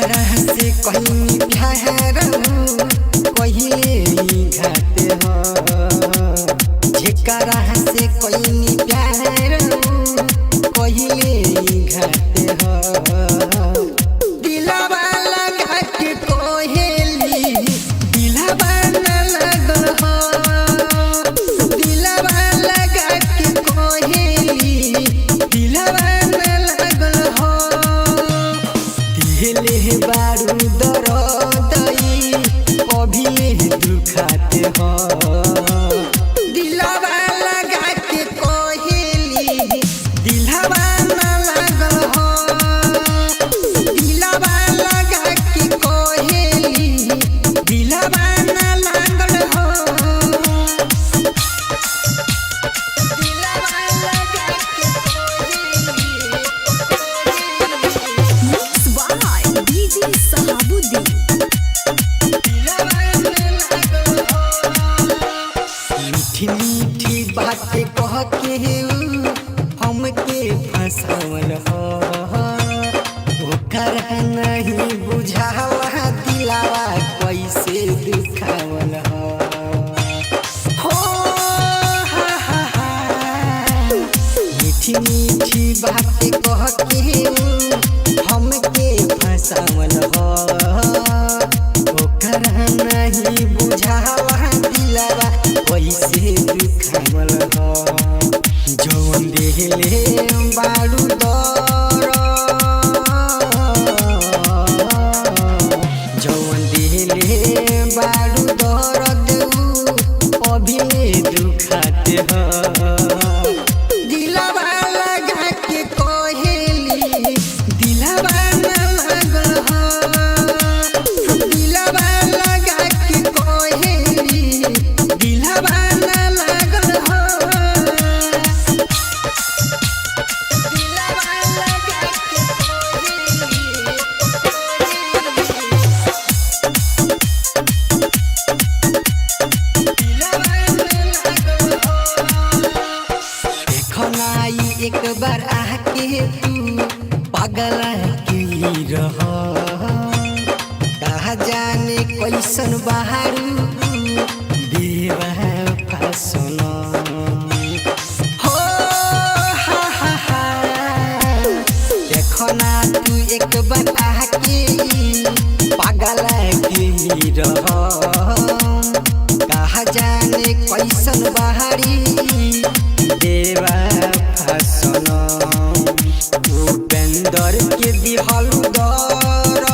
जेकरा से कहीं प्यार कहिले घाटे हो जेकरा से कहीं प्यार कहिले घाटे हो दिलवा लगा के कोहेली दिलवा न लगल हो दिलवा लगा के कोहेली दिलवा न लगल हो दिले बारू दरदई अभिले दुखाते हो दिलवा लगा के कोहेली दिलवा न लगल हो दिलवा लगा के कोहेली दिलवा न लगल हो दिलवा लगा के Mixed by DJ Sahabuddin. मीठी मीठी बातें कह के हमके फंसावल हो ओकर नहीं बुझावा दिलावा कैसे दुखावल हो हा मीठी मीठी बातें कह के हमके फंसावल हो ओकर नहीं बुझावा दिलावा कैसे दुखावल हो जौन देहले बारू दर जौन देहले बारू दर्द अभिले दुखाते हो दिलवा लगा के कोहेली दिलवा न लगल हो दिलवा लगा के कोहेली दिलवा न लगल हो दिलवा लगा के देखनाई एक बार आके तू पागल की रह कहा जाने कैसन बहारू बेवफा सोना हो हा देखना तू एक बार आके पागल की रह कहा जाने कैसन बहारी देवा फसना उपेंद्र के दिहल दर